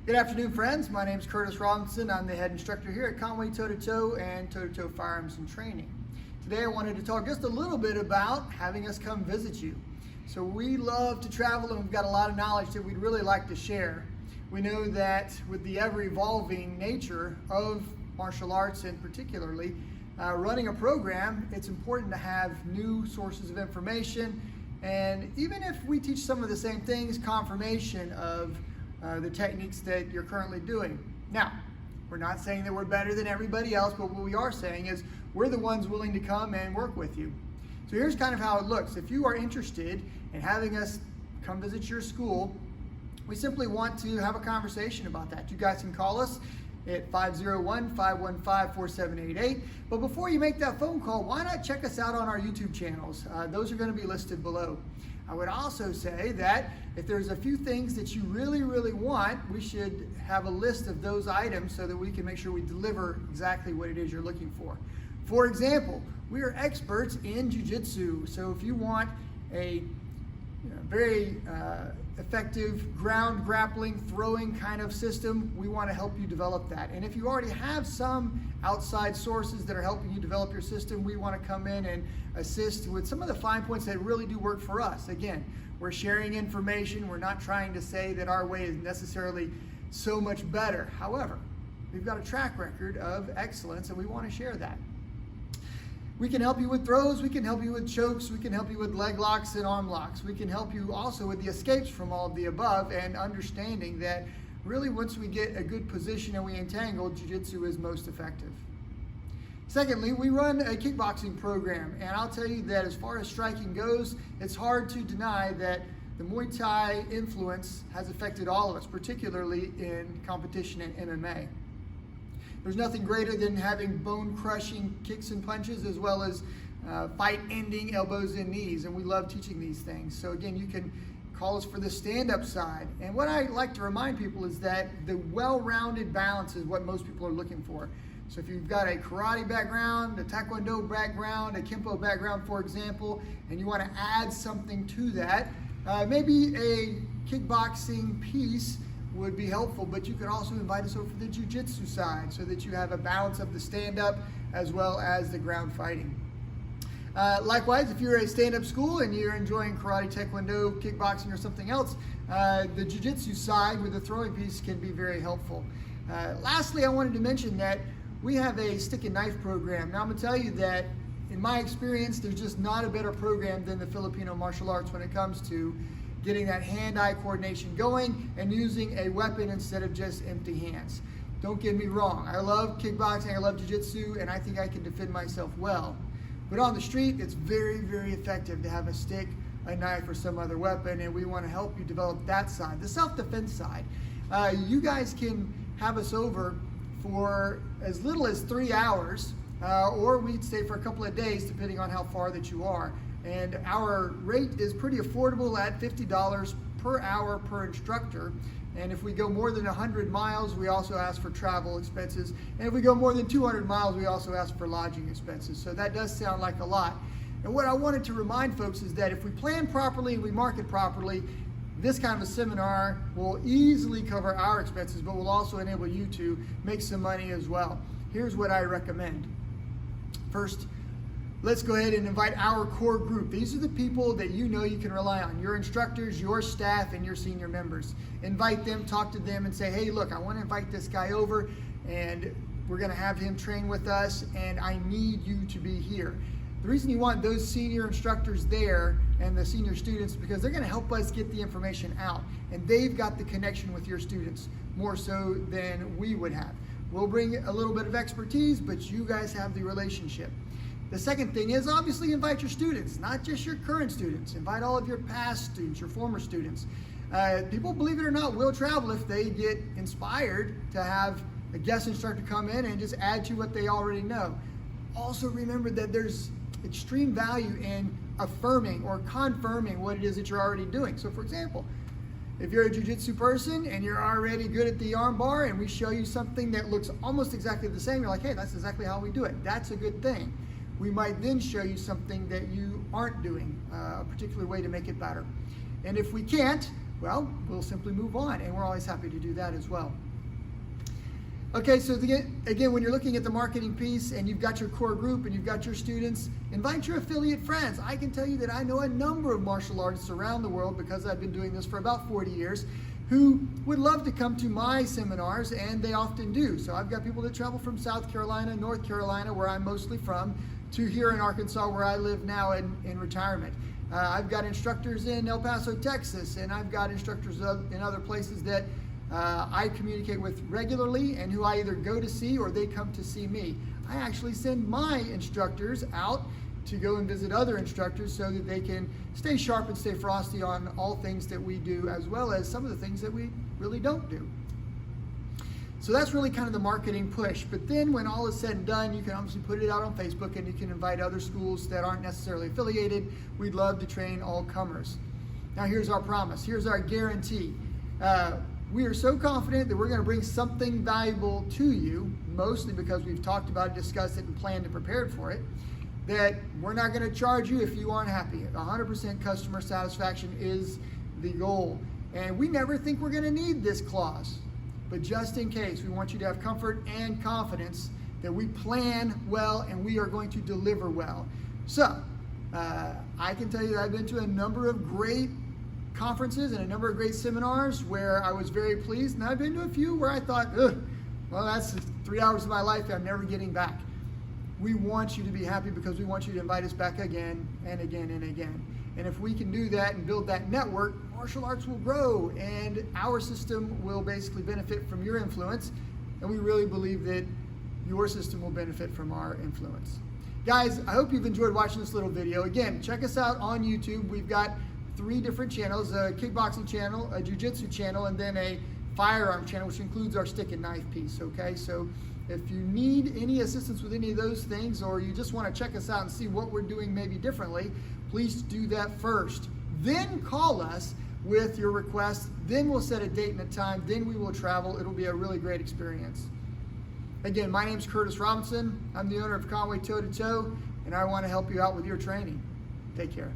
Good afternoon, friends. My name is Curtis Robinson. I'm the head instructor here at Conway Toe to Toe and Toe to Toe Firearms and Training. Today I wanted to talk just a little bit about having us come visit you. So we love to travel and we've got a lot of knowledge that we'd really like to share. We know that with the ever-evolving nature of martial arts and particularly running a program, it's important to have new sources of information, and even if we teach some of the same things, confirmation of the techniques that you're currently doing. Now, we're not saying that we're better than everybody else, but what we are saying is we're the ones willing to come and work with you. So here's kind of how it looks. If you are interested in having us come visit your school, we simply want to have a conversation about that. You guys can call us at 501-515-4788. But before you make that phone call, why not check us out on our YouTube channels? Those are going to be listed below. I would also say that if there's a few things that you really want, we should have a list of those items so that we can make sure we deliver exactly what it is you're looking for. For example, we are experts in Jiu-Jitsu, so if you want a very effective ground grappling, throwing kind of system, we want to help you develop that. And if you already have some outside sources that are helping you develop your system, we want to come in and assist with some of the fine points that really do work for us. Again, we're sharing information. We're not trying to say that our way is necessarily so much better. However, we've got a track record of excellence and we want to share that. We can help you with throws, we can help you with chokes, we can help you with leg locks and arm locks. We can help you also with the escapes from all of the above, and understanding that really once we get a good position and we entangle, Jiu-Jitsu is most effective. Secondly, we run a kickboxing program, and I'll tell you that as far as striking goes, it's hard to deny that the Muay Thai influence has affected all of us, particularly in competition and MMA. There's nothing greater than having bone-crushing kicks and punches, as well as fight-ending elbows and knees, and we love teaching these things. So again, you can call us for the stand-up side. And what I like to remind people is that the well-rounded balance is what most people are looking for. So if you've got a karate background, a taekwondo background, a kempo background, for example, and you want to add something to that, maybe a kickboxing piece would be helpful, but you could also invite us over for the Jiu-Jitsu side so that you have a balance of the stand-up as well as the ground fighting. Likewise, if you're a stand-up school and you're enjoying karate, taekwondo, kickboxing, or something else, the Jiu-Jitsu side with the throwing piece can be very helpful. Lastly, I wanted to mention that we have a stick and knife program. Now I'm going to tell you that in my experience, there's just not a better program than the Filipino martial arts when it comes to getting that hand-eye coordination going and using a weapon instead of just empty hands. Don't get me wrong, I love kickboxing, I love jiu-jitsu, and I think I can defend myself well. But on the street, it's very effective to have a stick, a knife, or some other weapon, and we want to help you develop that side, the self-defense side. You guys can have us over for as little as 3 hours, or we'd stay for a couple of days depending on how far that you are. And our rate is pretty affordable at $50 per hour per instructor. And if we go more than 100 miles, we also ask for travel expenses. And if we go more than 200 miles, we also ask for lodging expenses. So that does sound like a lot. And what I wanted to remind folks is that if we plan properly and we market properly, this kind of a seminar will easily cover our expenses, but will also enable you to make some money as well. Here's what I recommend. First, let's go ahead and invite our core group. These are the people that you know you can rely on, your instructors, your staff, and your senior members. Invite them, talk to them, and say, hey, look, I want to invite this guy over, and we're going to have him train with us, and I need you to be here. The reason you want those senior instructors there and the senior students is because they're going to help us get the information out, and they've got the connection with your students more so than we would have. We'll bring a little bit of expertise, but you guys have the relationship. The second thing is obviously invite your students, not just your current students. Invite all of your past students, your former students. People, believe it or not, will travel if they get inspired to have a guest instructor come in and just add to what they already know. Also remember that there's extreme value in affirming or confirming what it is that you're already doing. So for example, if you're a jiu-jitsu person and you're already good at the arm bar and we show you something that looks almost exactly the same, you're like, hey, that's exactly how we do it. That's a good thing. We might then show you something that you aren't doing, a particular way to make it better. And if we can't, well, we'll simply move on, and we're always happy to do that as well. Okay, so again, when you're looking at the marketing piece and you've got your core group and you've got your students, invite your affiliate friends. I can tell you that I know a number of martial artists around the world, because I've been doing this for about 40 years, who would love to come to my seminars, and they often do. So I've got people that travel from South Carolina, North Carolina, where I'm mostly from, to here in Arkansas, where I live now in retirement. I've got instructors in El Paso, Texas, and I've got instructors in other places that I communicate with regularly, and who I either go to see or they come to see me. I actually send my instructors out to go and visit other instructors so that they can stay sharp and stay frosty on all things that we do, as well as some of the things that we really don't do. So that's really kind of the marketing push. But then when all is said and done, you can obviously put it out on Facebook, and you can invite other schools that aren't necessarily affiliated. We'd love to train all comers. Now here's our promise. Here's our guarantee. We are so confident that we're going to bring something valuable to you, mostly because we've talked about it, discussed it, and planned and prepared for it, that we're not going to charge you if you aren't happy. 100% customer satisfaction is the goal. And we never think we're going to need this clause. But just in case, we want you to have comfort and confidence that we plan well and we are going to deliver well. So, I can tell you that I've been to a number of great conferences and a number of great seminars where I was very pleased, and I've been to a few where I thought, well, that's 3 hours of my life I'm never getting back. We want you to be happy because we want you to invite us back again and again and again. And if we can do that and build that network, martial arts will grow, and our system will basically benefit from your influence, and we really believe that your system will benefit from our influence. Guys, I hope you've enjoyed watching this little video. Again, check us out on YouTube. We've got 3 different channels: a kickboxing channel, a jiu-jitsu channel, and then a firearm channel, which includes our stick and knife piece, okay? So if you need any assistance with any of those things, or you just want to check us out and see what we're doing maybe differently, please do that first. Then call us with your request. Then we'll set a date and a time. Then we will travel. It'll be a really great experience. Again, my name's Curtis Robinson. I'm the owner of Conway Toe to Toe, and I want to help you out with your training. Take care.